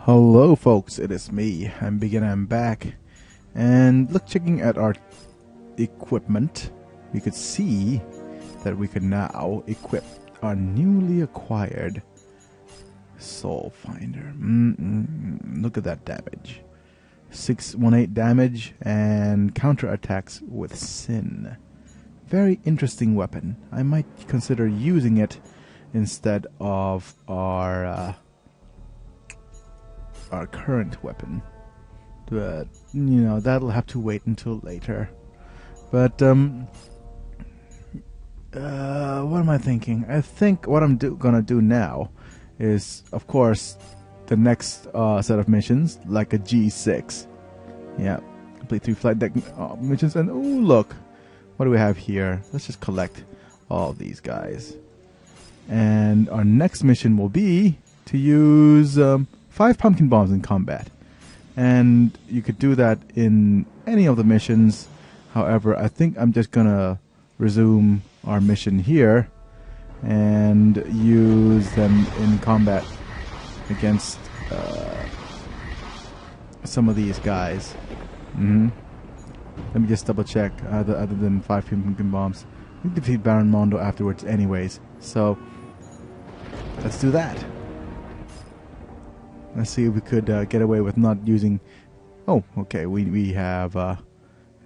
Hello folks, it is me, I'm back, and look, checking at our equipment, we could see that we can now equip our newly acquired Soul Finder. Look at that damage. 618 damage and counterattacks with Sin. Very interesting weapon. I might consider using it instead of our current weapon, but you know, that'll have to wait until later. But what am I thinking? I think what I'm gonna do now is, of course, the next set of missions, like a G6. Yeah, complete 3 flight deck missions, and oh look, what do we have here? Let's just collect all these guys, and our next mission will be to use 5 pumpkin bombs in combat, and you could do that in any of the missions. However, I think I'm just gonna resume our mission here and use them in combat against some of these guys. Let me just double check. Other than 5 pumpkin bombs, we can defeat Baron Mondo afterwards anyways, so let's do that. Let's see if we could get away with not using... Oh, okay, we have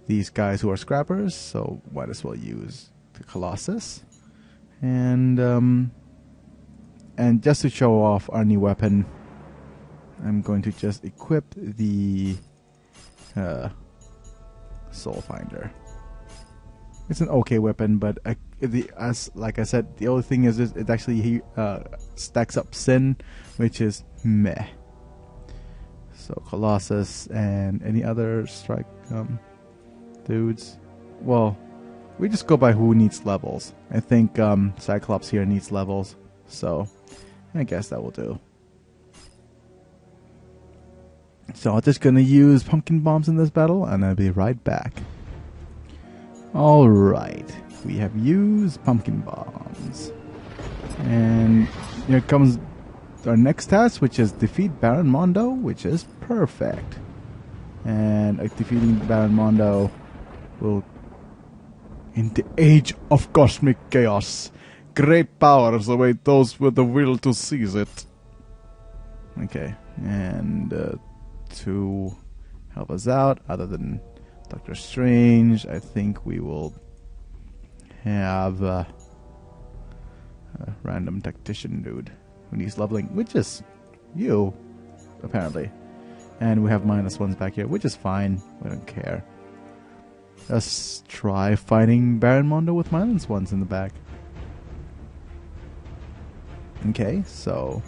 these guys who are scrappers, so might as well use the Colossus. And just to show off our new weapon, I'm going to just equip the Soul Finder. It's an okay weapon, but like I said, the only thing is it actually stacks up Sin, which is meh. So Colossus and any other strike dudes. Well, we just go by who needs levels. I think Cyclops here needs levels, so I guess that will do. So I'm just gonna use pumpkin bombs in this battle, and I'll be right back. Alright, we have used pumpkin bombs. And here comes our next task, which is defeat Baron Mondo, which is perfect. And defeating Baron Mondo will... In the age of cosmic chaos, great powers await those with the will to seize it. Okay, and to help us out, other than Doctor Strange, I think we will have a random tactician dude who needs leveling, which is you, apparently. And we have -1s back here, which is fine. We don't care. Let's try fighting Baron Mondo with -1s in the back. Okay, so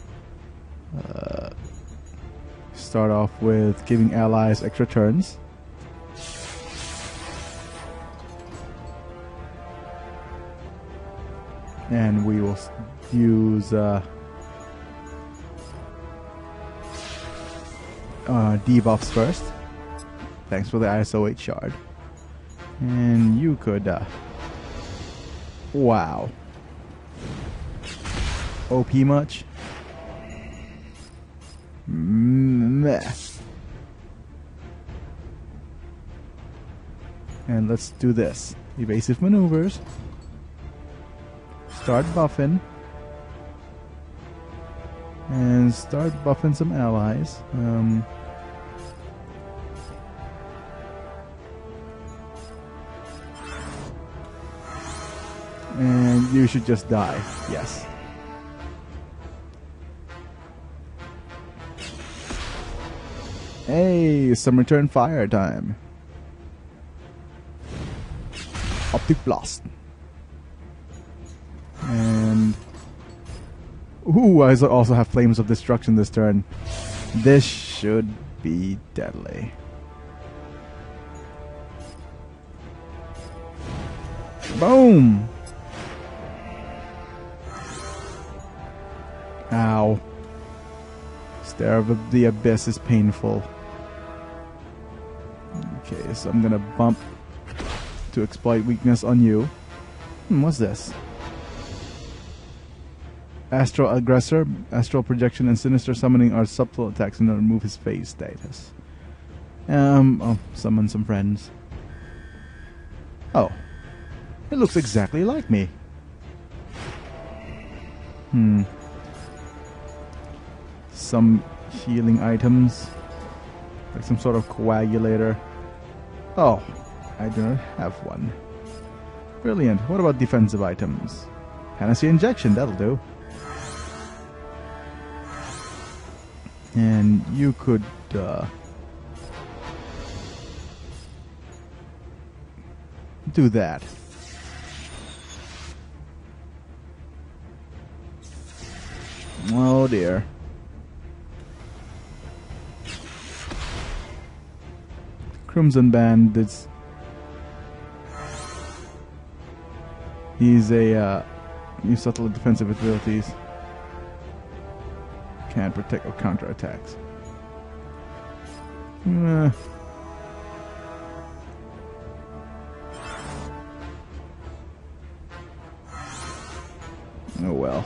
start off with giving allies extra turns. And we will use debuffs first. Thanks for the ISO 8 shard. And you could... wow. OP much? Meh. And let's do this. Evasive maneuvers. Start buffing. And start buffing some allies. And you should just die. Yes. Hey, some return fire time. Optic blast. And ooh, I also have flames of destruction this turn. This should be deadly. Boom! Ow. Stare of the abyss is painful. Okay, so I'm gonna bump to exploit weakness on you. What's this? Astral Aggressor, Astral Projection, and Sinister Summoning are subtle attacks and remove his phase status. I'll summon some friends. Oh. It looks exactly like me. Some healing items. Like some sort of coagulator. Oh, I do not have one. Brilliant. What about defensive items? Panacea Injection, that'll do. And you could do that. Oh dear. Crimson Bandits. He's a new subtle defensive abilities. Can't protect or counter attacks. Oh well.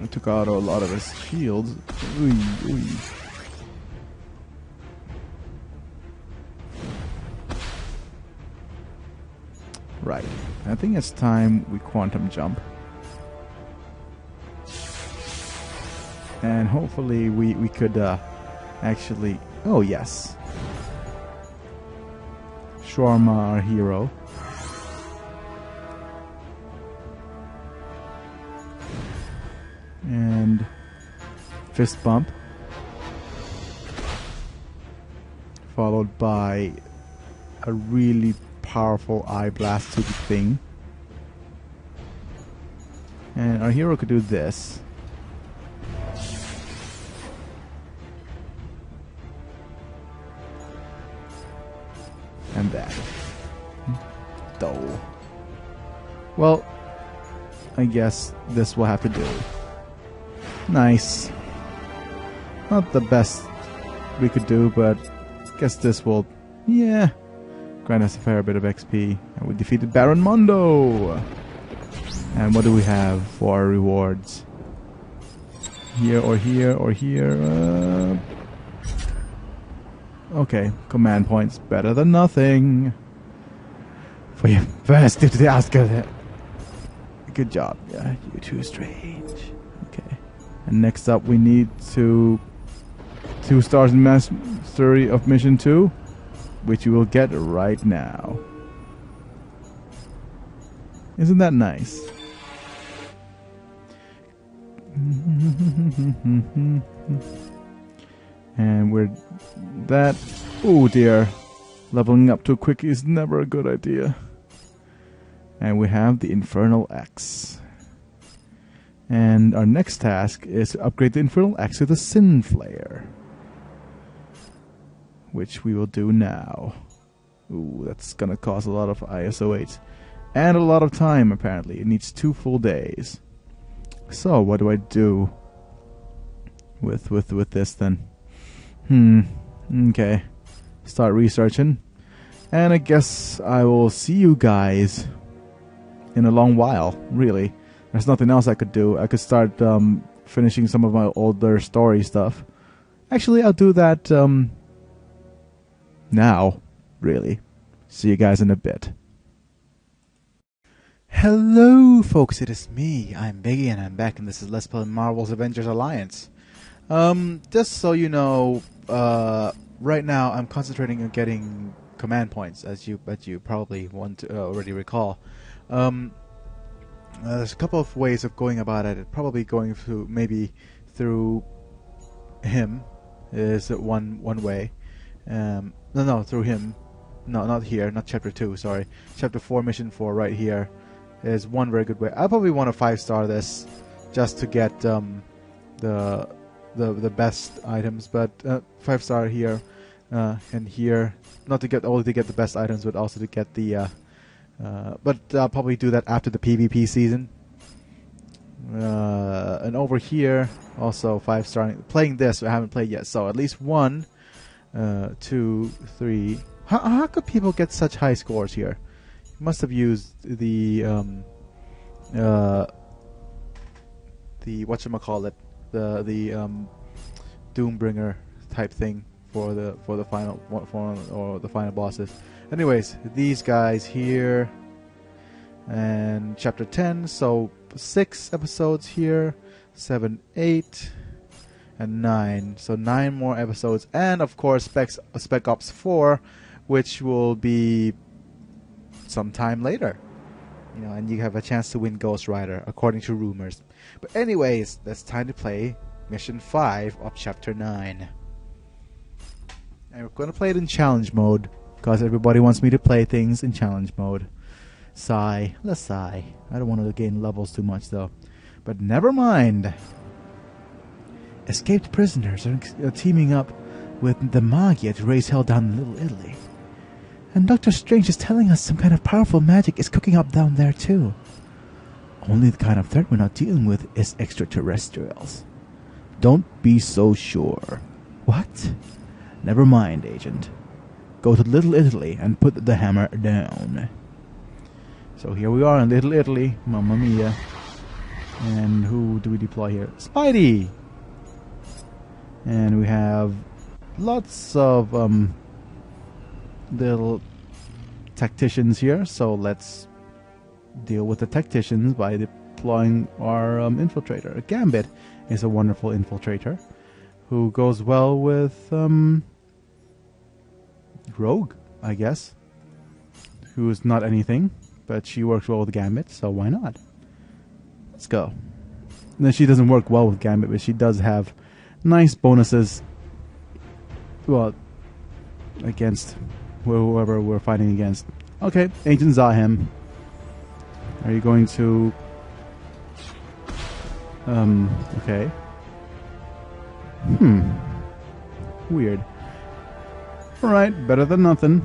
I took out a lot of his shields. Ooh. Right. I think it's time we quantum jump. And hopefully we could actually... Oh, yes. Shawarma, our hero. And fist bump. Followed by a really powerful eye blast to the thing. And our hero could do this. And that. Though. Well, I guess this will have to do. Nice. Not the best we could do, but I guess this will, yeah, grant us a fair bit of XP. And we defeated Baron Mondo. And what do we have for our rewards? Here or here or here? Okay, command points. Better than nothing. For your first to the Oscar. Good job. Yeah, you too strange. Okay. And next up we need 2 stars in Mastery of Mission 2, which you will get right now. Isn't that nice? And we're that. Oh dear. Leveling up too quick is never a good idea. And we have the Infernal Axe. And our next task is to upgrade the Infernal Axe to the Sin Flayer, which we will do now. Ooh, that's gonna cost a lot of ISO 8. And a lot of time, apparently. It needs 2 full days. So, what do I do with this then? Okay. Start researching. And I guess I will see you guys in a long while, really. There's nothing else I could do. I could start finishing some of my older story stuff. Actually, I'll do that now, really. See you guys in a bit. Hello, folks. It is me. I'm Biggie, and I'm back, and this is Let's Play Marvel's Avengers Alliance. Just so you know, right now I'm concentrating on getting command points, as you probably want to already recall. There's a couple of ways of going about it. Probably going through, maybe through him is one way. No, through him. No, not here. Not chapter 2. Sorry, chapter 4, mission 4, right here is one very good way. I probably want to 5-star this just to get the best items, but 5-star here and here, not to get only to get the best items, but also to get the. But I'll probably do that after the PvP season. And over here, also 5-star. Playing this, I haven't played yet, so at least 1, 2, 3. How could people get such high scores here? must have used the whatchamacallit, the Doombringer type thing for the final or the final bosses. Anyways, these guys here, and chapter 10. So 6 episodes here, 7, 8, and 9. So 9 more episodes, and of course Spec Ops 4, which will be sometime later. You know, and you have a chance to win Ghost Rider, according to rumors. But anyways, it's time to play Mission 5 of Chapter 9. And we're going to play it in challenge mode, because everybody wants me to play things in challenge mode. Sigh. Let's sigh. I don't want to gain levels too much, though. But never mind. Escaped prisoners are teaming up with the Magia to raise hell down in Little Italy. And Dr. Strange is telling us some kind of powerful magic is cooking up down there, too. Only the kind of threat we're not dealing with is extraterrestrials. Don't be so sure. What? Never mind, Agent. Go to Little Italy and put the hammer down. So here we are in Little Italy. Mamma mia. And who do we deploy here? Spidey! And we have lots of little tacticians here, so let's deal with the tacticians by deploying our infiltrator. Gambit is a wonderful infiltrator who goes well with Rogue, I guess, who is not anything, but she works well with Gambit, so why not? Let's go. And then she doesn't work well with Gambit, but she does have nice bonuses, well, against whoever we're fighting against. Okay, Agent Zahem. Are you going to... okay. Weird. Alright, better than nothing.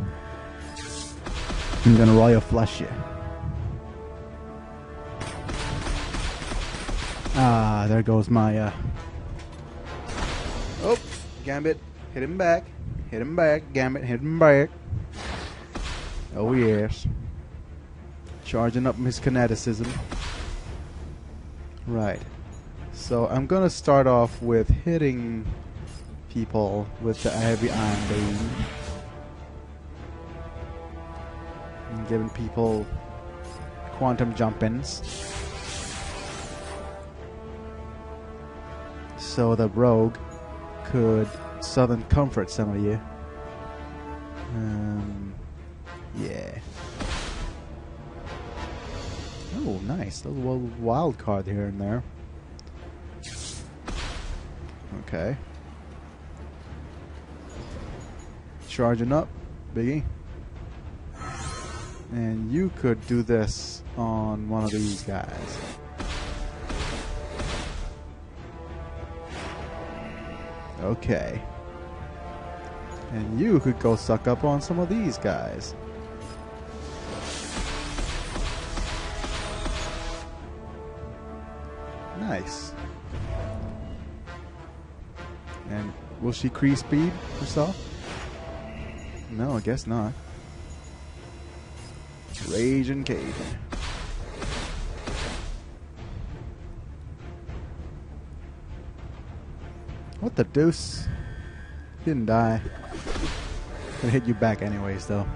I'm gonna royal flush you. Ah, there goes my, Oh, Gambit. Hit him back. Hit him back. Gambit, hit him back. Oh, yes. Charging up his kineticism. Right. So I'm gonna start off with hitting people with the heavy iron beam. And giving people quantum jump-ins. So the rogue could Southern Comfort some of you. Yeah. Oh, nice. A little wild card here and there. Okay. Charging up, Biggie. And you could do this on one of these guys. Okay. And you could go suck up on some of these guys. Nice. And will she crease speed herself? No, I guess not. Rage and Cajun. What the deuce? Didn't die. Gonna hit you back anyways, though.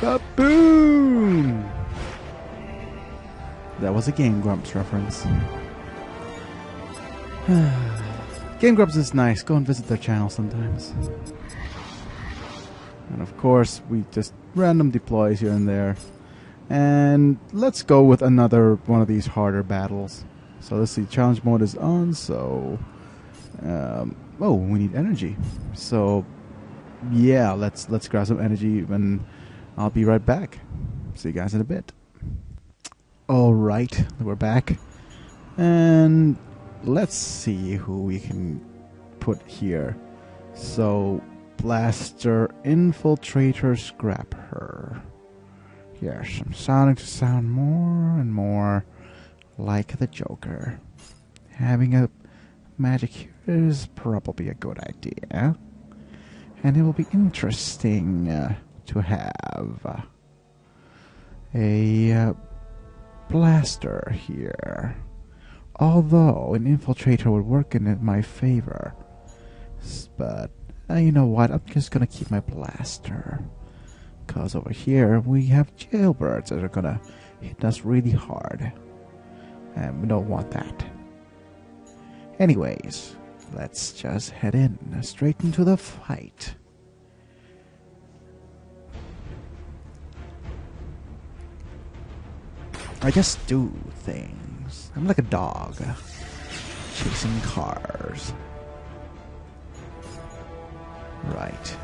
Ba-boom! That was a Game Grumps reference. Game Grumps is nice. Go and visit their channel sometimes. And of course, we just random deploys here and there. And let's go with another one of these harder battles. So let's see, challenge mode is on, so... oh, we need energy. So, yeah, let's grab some energy and I'll be right back. See you guys in a bit. Alright, we're back. And let's see who we can put here. So, Blaster, Infiltrator, Scrap her. Yes, I'm starting to sound more and more like the Joker. Having a magic here is probably a good idea. And it will be interesting to have a blaster here. Although an infiltrator would work in my favor. But you know what? I'm just gonna keep my blaster. Because over here we have jailbirds that are gonna hit us really hard. And we don't want that. Anyways, let's just head in, straight into the fight. I just do things. I'm like a dog, chasing cars. Right.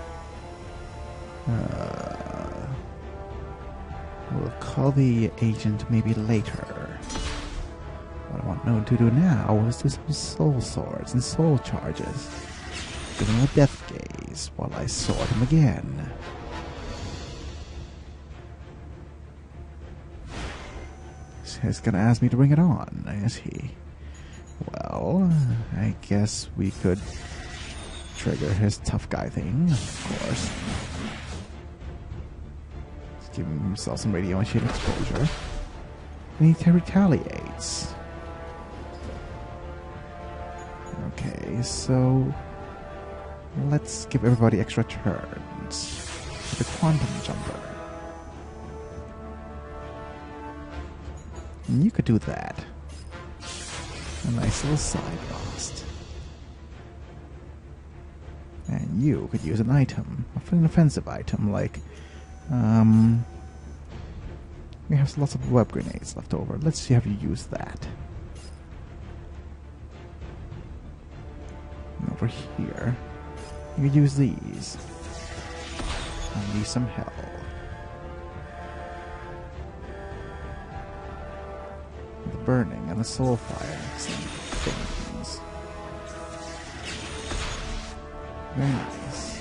We'll call the agent maybe later. What I want to do now is do some soul swords and soul charges. Give him a death gaze while I sword him again. He's gonna ask me to bring it on, is he? Well, I guess we could trigger his tough guy thing, of course. Let's give himself some radio and shit exposure. And he retaliates. Okay, so let's give everybody extra turns. The quantum jumper. And you could do that. A nice little side blast. And you could use an item, an offensive item, like we have lots of web grenades left over. Let's see how you use that. And over here, you could use these. And need some help. The burning and the soul fire things. Very nice.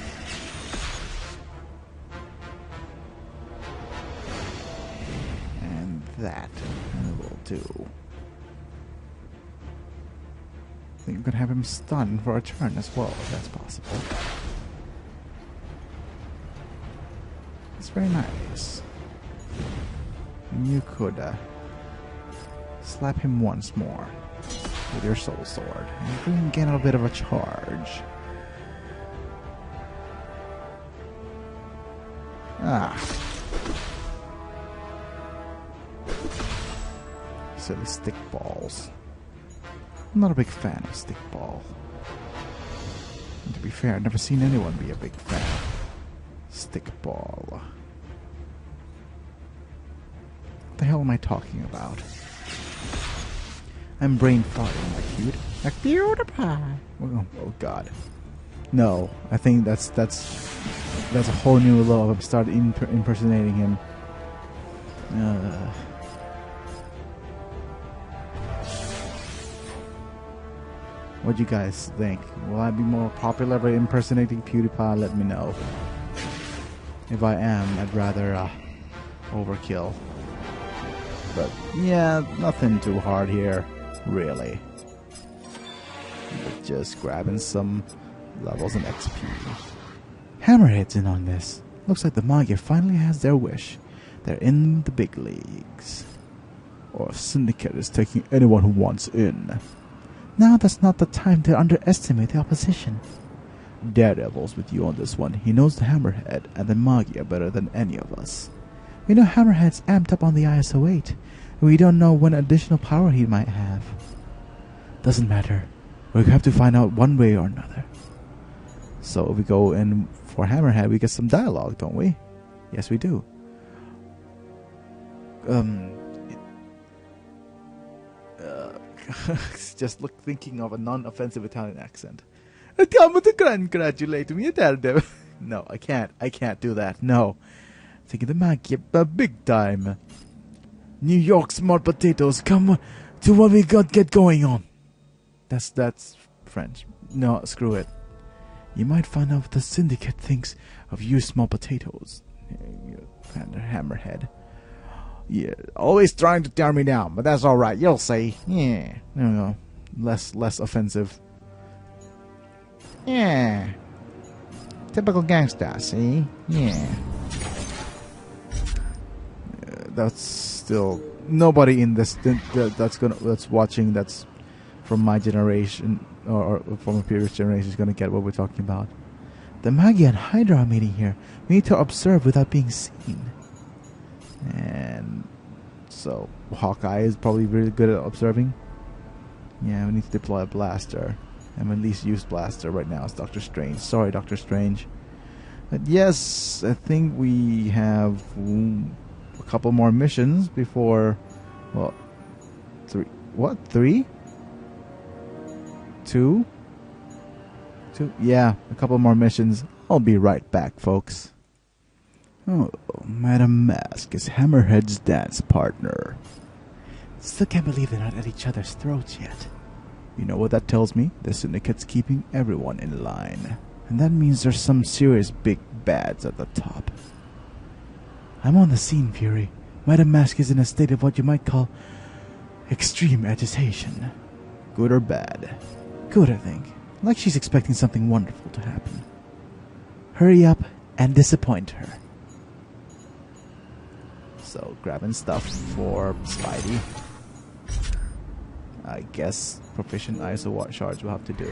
And that will do. I think we could have him stunned for a turn as well, if that's possible. It's very nice. And you could slap him once more with your soul sword. And you can get a bit of a charge. Ah. Silly stick balls. I'm not a big fan of stick ball. And to be fair, I've never seen anyone be a big fan of stick ball. What the hell am I talking about? I'm brain farting like PewDiePie. Oh god. No, I think that's a whole new level. I've started impersonating him. What do you guys think? Will I be more popular by impersonating PewDiePie? Let me know. If I am, I'd rather overkill. But yeah, nothing too hard here, really. But just grabbing some levels and XP. Hammerhead's in on this. Looks like the Magyar finally has their wish. They're in the big leagues. Or Syndicate is taking anyone who wants in. Now that's not the time to underestimate the opposition. Daredevil's with you on this one. He knows the Hammerhead and the Magyar better than any of us. We know Hammerhead's amped up on the ISO 8. And we don't know what additional power he might have. Doesn't matter. We have to find out one way or another. So if we go in for Hammerhead, we get some dialogue, don't we? Yes, we do. Just thinking of a non-offensive Italian accent. Come to congratulate me, Daredevil. No, I can't. I can't do that. No. Taking the Magyar big time. New York smart potatoes, come to what we get going on. That's French. No, screw it. You might find out what the Syndicate thinks of you small potatoes. You Hammerhead. Yeah, always trying to tear me down, but that's alright, you'll see. Yeah. No. Less offensive. Yeah. Typical gangsta, see? Yeah. That's still nobody in this that's watching that's from my generation or from a previous generation is gonna get what we're talking about. The Maggie and Hydra are meeting here. We need to observe without being seen. And so Hawkeye is probably really good at observing. Yeah, we need to deploy a blaster. And my least used blaster right now is Doctor Strange. Sorry, Doctor Strange. But yes, I think we have a couple more missions before... Well, three... What? 3? 2? 2? Yeah, a couple more missions. I'll be right back, folks. Oh, Madam Mask is Hammerhead's dance partner. Still can't believe they're not at each other's throats yet. You know what that tells me? The Syndicate's keeping everyone in line. And that means there's some serious big bads at the top. I'm on the scene, Fury. Madam Mask is in a state of what you might call extreme agitation. Good or bad? Good, I think. Like she's expecting something wonderful to happen. Hurry up and disappoint her. So, grabbing stuff for Spidey. I guess proficient ISO charge will have to do.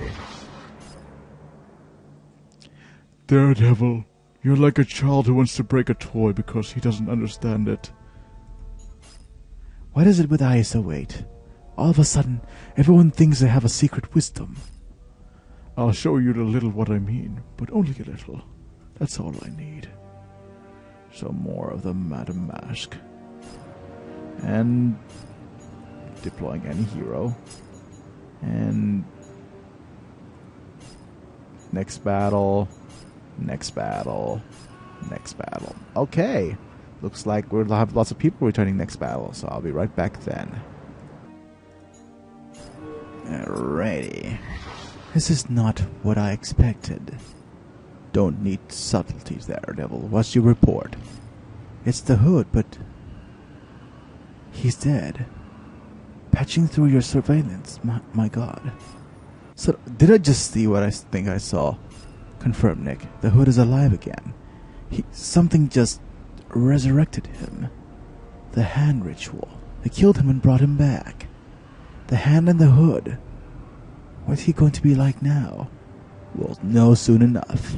Daredevil, you're like a child who wants to break a toy because he doesn't understand it. What is it with ISO 8? All of a sudden, everyone thinks they have a secret wisdom. I'll show you a little what I mean, but only a little. That's all I need. So more of the Madam Mask. And deploying any hero. And next battle. Next battle. Next battle. Okay. Looks like we'll have lots of people returning next battle, so I'll be right back then. Alrighty. This is not what I expected. Don't need subtleties there, Devil. What's your report? It's the Hood, but he's dead. Patching through your surveillance, my god. So, did I just see what I think I saw? Confirm, Nick. The Hood is alive again. Something just resurrected him. The hand ritual. They killed him and brought him back. The hand and the Hood. What's he going to be like now? We'll know soon enough.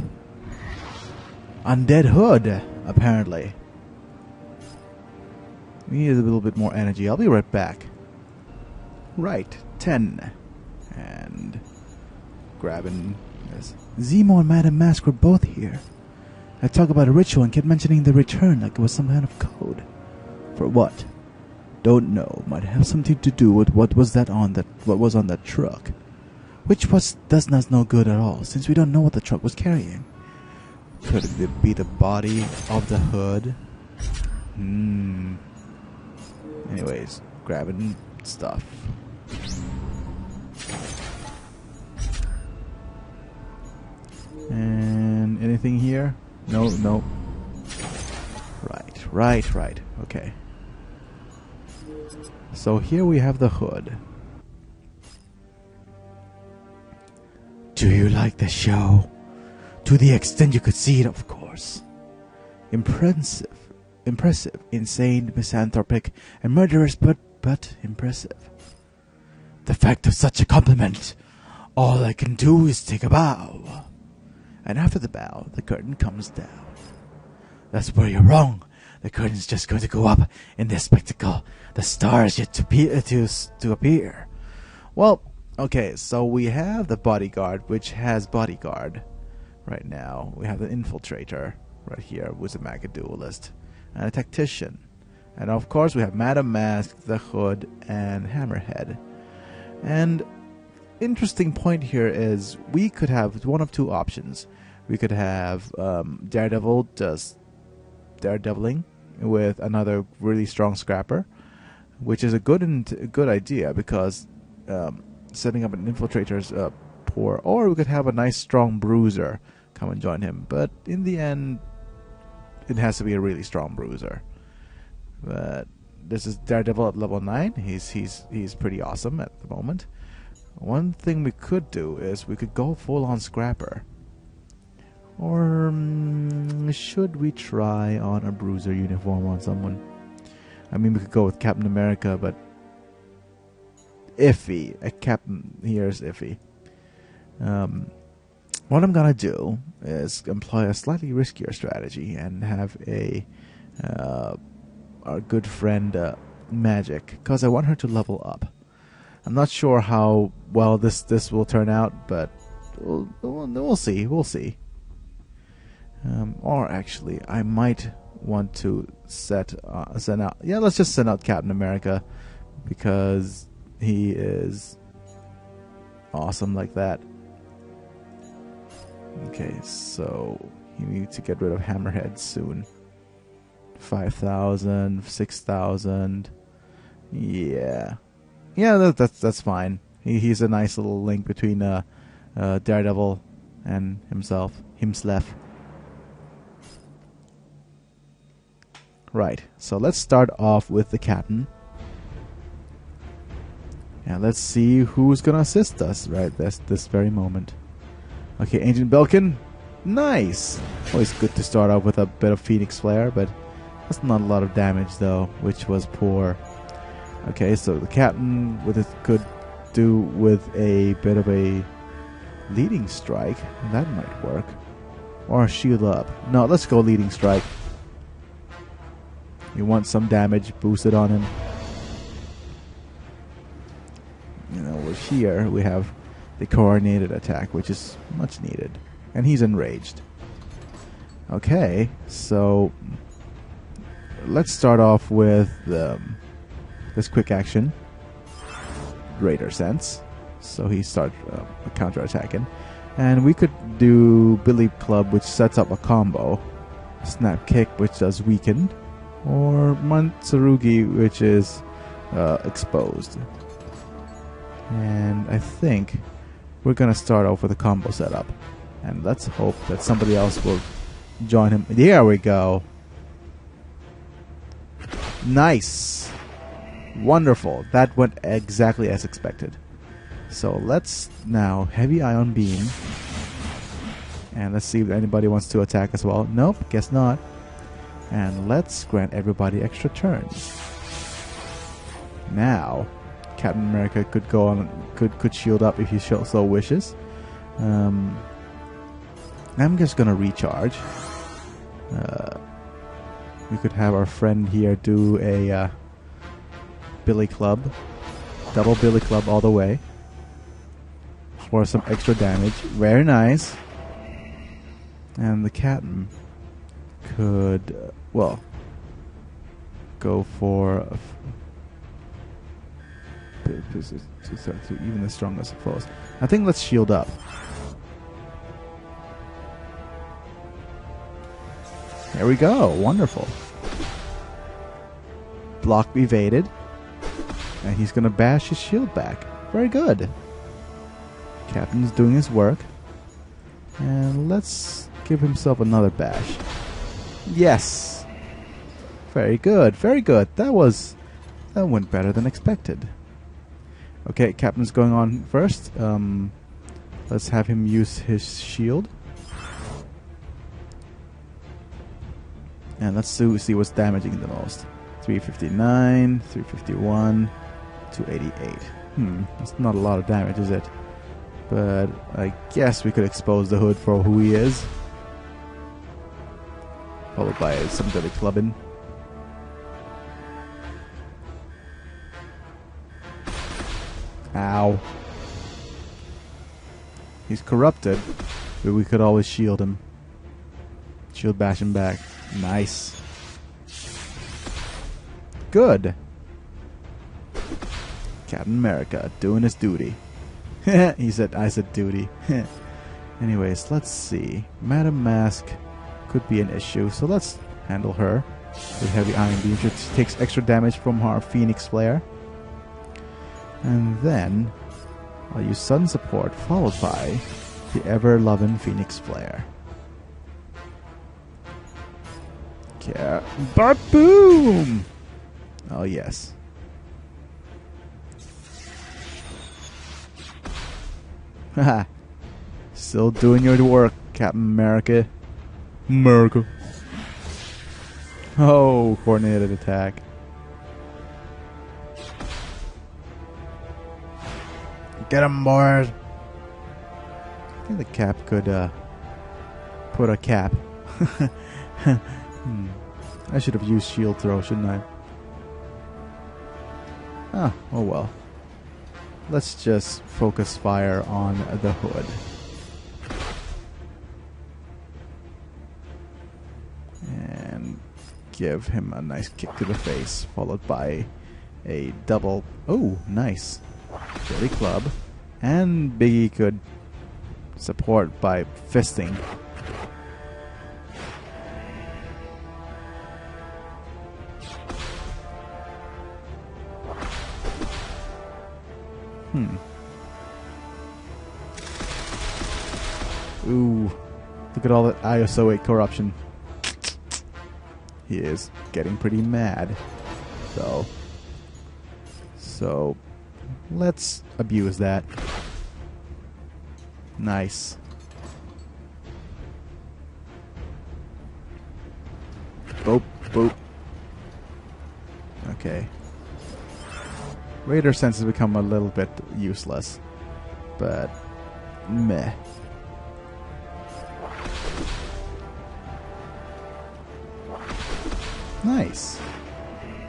Undead Hood, apparently. We need a little bit more energy. I'll be right back. Right, 10. And grabbing this. Zemo and Madam Mask were both here. I talked about a ritual and kept mentioning the return like it was some kind of code. For what? Don't know. Might have something to do with what was on that truck. Which does not no good at all, since we don't know what the truck was carrying. Could it be the body of the Hood? Anyways, grabbing stuff. And anything here? No. Right. Okay. So here we have the Hood. Do you like the show? To the extent you could see it, of course. Impressive, insane, misanthropic, and murderous, but impressive. The fact of such a compliment, all I can do is take a bow. And after the bow, the curtain comes down. That's where you're wrong. The curtain's just going to go up in this spectacle. The star is yet to appear. Well, okay, so we have the bodyguard, which has bodyguard right now. We have the infiltrator right here, who's a mega duelist, and a tactician. And of course we have Madam Mask, the Hood, and Hammerhead. And interesting point here is we could have one of two options. We could have Daredevil just daredeviling with another really strong scrapper, which is a good idea because setting up an infiltrator is poor. Or we could have a nice strong bruiser come and join him. But in the end, it has to be a really strong bruiser. But this is Daredevil at level 9. He's pretty awesome at the moment. One thing we could do is we could go full on scrapper. Or should we try on a bruiser uniform on someone? I mean, we could go with Captain America, but iffy. A captain here is iffy. What I'm gonna do is employ a slightly riskier strategy and have our good friend Magic, because I want her to level up. I'm not sure how well this will turn out, but we'll see. We'll see. Or actually, I might want to send out. Yeah, let's just send out Captain America, because he is awesome like that. Okay, so you need to get rid of Hammerhead soon. 5,000, 6,000. Yeah, that's fine. He's a nice little link between Daredevil and himself. Right. So let's start off with the captain. And let's see who's gonna assist us right this very moment. Okay, Agent Belkin. Nice! Always good to start off with a bit of Phoenix Flare, but that's not a lot of damage though, which was poor. Okay, so the captain could do with a bit of a leading strike. That might work. Or shield up. No, let's go leading strike. You want some damage boosted on him. You know, here we have the coordinated attack, which is much needed. And he's enraged. Okay, so let's start off with this quick action. Greater sense. So he starts counter-attacking. And we could do Billy Club, which sets up a combo. Snap Kick, which does weaken. Or Mantsarugi, which is exposed. And I think we're going to start off with a combo setup. And let's hope that somebody else will join him. There we go. Nice. Wonderful. That went exactly as expected. So let's now Heavy Ion Beam. And let's see if anybody wants to attack as well. Nope, guess not. And let's grant everybody extra turns. Now, Captain America could go on, could shield up if he so wishes. I'm just gonna recharge. We could have our friend here do a Billy Club, double Billy Club all the way for some extra damage. Very nice. And the captain could, well, go for even the strongest foes. I think let's shield up. There we go. Wonderful. Block evaded. And he's going to bash his shield back. Very good. Captain's doing his work. And let's give himself another bash. Yes. Very good. Very good. That went better than expected. Okay, Captain's going on first. Let's have him use his shield. And let's see what's damaging the most. 359, 351, 288. That's not a lot of damage, is it? But I guess we could expose the Hood for who he is. Followed by some Billy clubbing. Ow. He's corrupted, but we could always shield him. Shield bash him back. Nice. Good. Captain America doing his duty. I said duty. Anyways, let's see. Madam Mask could be an issue, so let's handle her with Heavy Iron Beam. She takes extra damage from her Phoenix Flare. And then I'll use Sudden Support, followed by the ever-loving Phoenix Flare. Yeah. Boom! Oh, yes. Haha. Still doing your work, Captain America. America. Oh, coordinated attack. Get him, boys. I think the cap could put a cap. I should have used shield throw, shouldn't I? Ah, oh well. Let's just focus fire on the hood. And give him a nice kick to the face, followed by a double. Oh, nice. Billy club. And Biggie could support by fisting. Ooh. Look at all that ISO 8 corruption. He is getting pretty mad, though. So, let's abuse that. Nice. Boop, boop. Okay. Radar sense has become a little bit useless, but meh. Nice.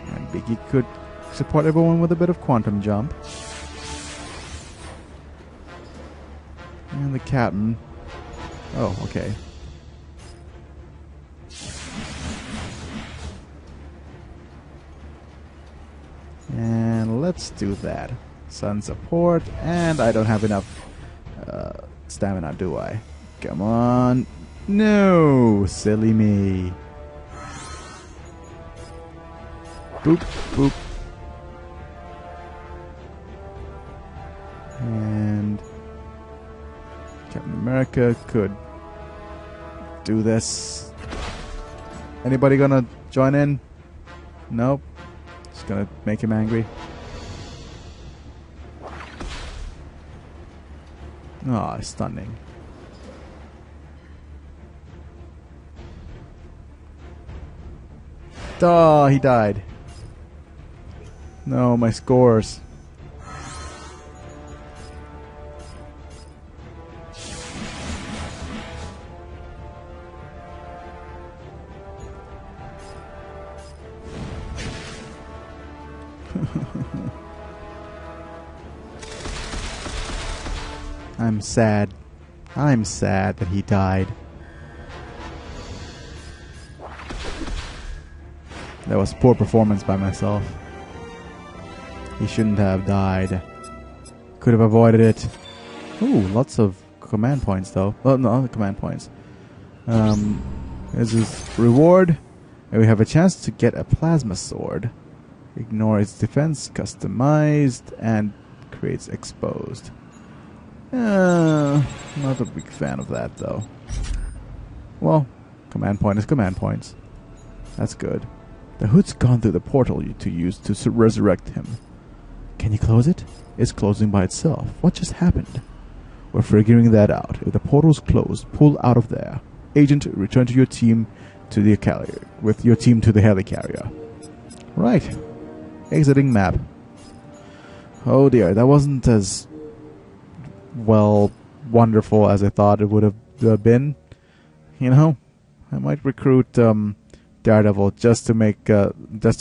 And Biggie could support everyone with a bit of quantum jump. And the captain. Oh, okay. And let's do that. Sun support, and I don't have enough stamina, do I? Come on. No, silly me. Boop, boop. And Captain America could do this. Anybody gonna join in? Nope. Just gonna make him angry. Oh, stunning. Oh, he died. No, my scores. I'm sad. I'm sad that he died. That was poor performance by myself. He shouldn't have died. Could have avoided it. Ooh, lots of command points though. Oh, no, not command points. This is reward. And we have a chance to get a plasma sword. Ignore its defense, customized, and creates exposed. Not a big fan of that though. Well, command point is command points. That's good. The hood's gone through the portal to use to resurrect him. Can you close it? It's closing by itself. What just happened? We're figuring that out. If the portal's closed, pull out of there. Agent, return to your team to the carrier. With your team to the helicarrier. Right. Exiting map. Oh dear, that wasn't as well wonderful as I thought it would have been. You know, I might recruit Daredevil just to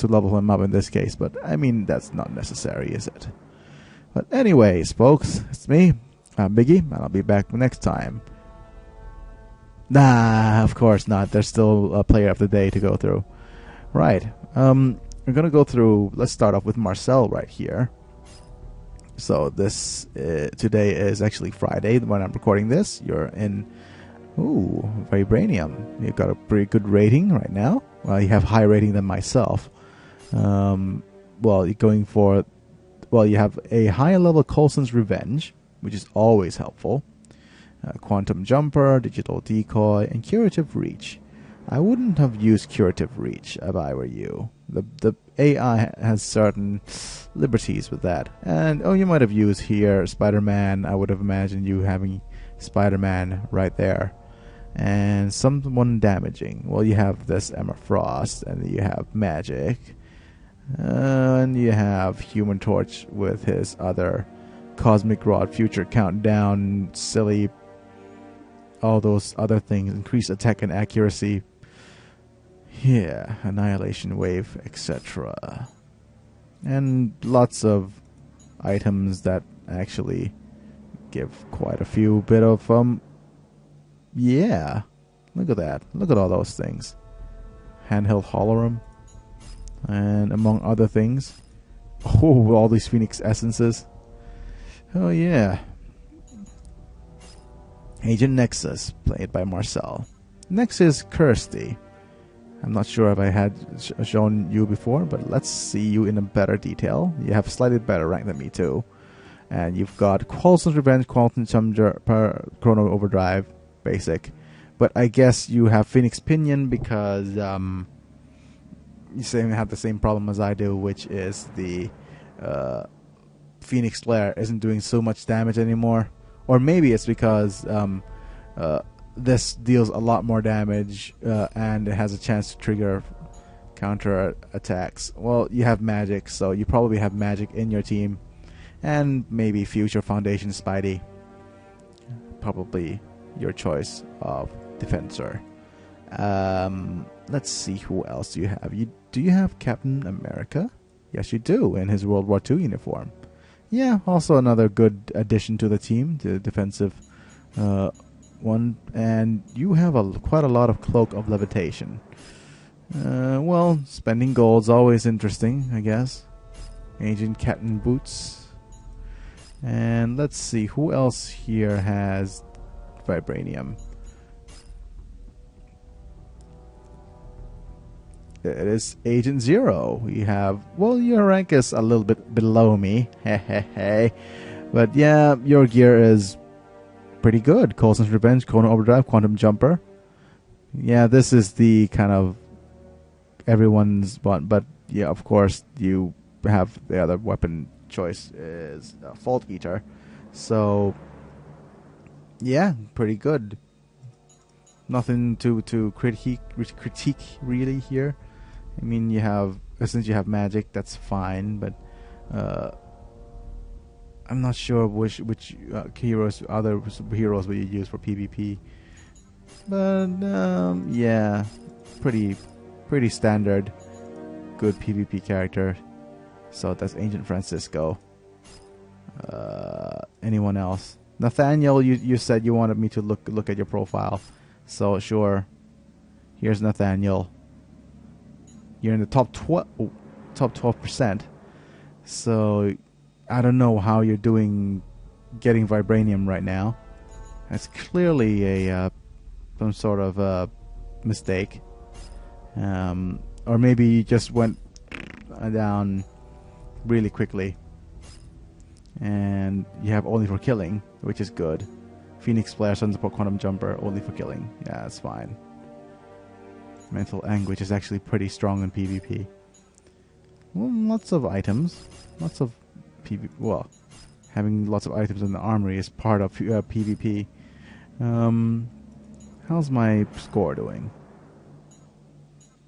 level him up in this case, but I mean that's not necessary, is it? But anyways, folks, it's me, Biggie, and I'll be back next time. Nah, of course not. There's still a player of the day to go through. Right. We're gonna go through. Let's start off with Marcel right here. So this today is actually Friday when I'm recording this. You're in. Ooh, Vibranium. You've got a pretty good rating right now. Well, you have higher rating than myself. Well, you're going for. Well, you have a higher level Coulson's Revenge, which is always helpful. Quantum Jumper, Digital Decoy, and Curative Reach. I wouldn't have used Curative Reach if I were you. The AI has certain liberties with that. And, oh, you might have used here Spider-Man. I would have imagined you having Spider-Man right there. And someone damaging. Well, you have this Emma Frost, and you have Magic. And you have Human Torch with his other Cosmic Rod, Future Countdown, silly, all those other things, increase attack and accuracy. Yeah, Annihilation Wave, etc. And lots of items that actually give quite a few bit of, yeah. Look at that. Look at all those things. Handheld Holorum. And among other things. Oh, all these Phoenix Essences. Oh, yeah. Agent Nexus, played by Marcel. Next is Kirsty. I'm not sure if I had shown you before, but let's see you in a better detail. You have a slightly better rank than me, too. And you've got Coulson's Revenge, Quantum Jumper, Chrono Overdrive, basic. But I guess you have Phoenix Pinion because you have the same problem as I do, which is the Phoenix Flare isn't doing so much damage anymore. Or maybe it's because this deals a lot more damage and it has a chance to trigger counter attacks. Well, you have Magic, so you probably have Magic in your team. And maybe Future Foundation Spidey. Probably your choice of defensor. Let's see, who else do you have? Do you have Captain America? Yes, you do, in his World War II uniform. Yeah, also another good addition to the team, the defensive one. And you have quite a lot of Cloak of Levitation. Well, spending gold's always interesting, I guess. Agent Captain Boots. And let's see, who else here has Vibranium? It is Agent Zero. You have, well, your rank is a little bit below me. But yeah, your gear is pretty good. Coulson's Revenge, Chrono Overdrive, Quantum Jumper. Yeah, this is the kind of everyone's one. But yeah, of course, you have the other weapon choice is Fault Eater. So yeah, pretty good. Nothing to critique really here. I mean, you have, since you have Magic, that's fine, but I'm not sure which heroes, other heroes will you use for PvP. But yeah, pretty standard, good PvP character. So that's Agent Francisco. Anyone else? Nathaniel, you said you wanted me to look at your profile, so sure. Here's Nathaniel. You're in the top 12%. So I don't know how you're doing getting Vibranium right now. That's clearly a some sort of a mistake, or maybe you just went down really quickly, and you have only for killing, which is good. Phoenix Flare, Sun Support, Quantum Jumper, only for killing. Yeah, that's fine. Mental Anguish is actually pretty strong in PvP. Well, lots of items, lots of PvP. Well, having lots of items in the armory is part of PvP. How's my score doing?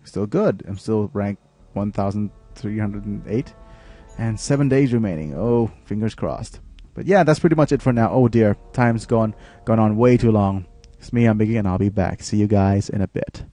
Still good. I'm still ranked 1,308. And 7 days remaining. Oh, fingers crossed. But yeah, that's pretty much it for now. Oh dear, time's gone on way too long. It's me, I'm Biggie, and I'll be back. See you guys in a bit.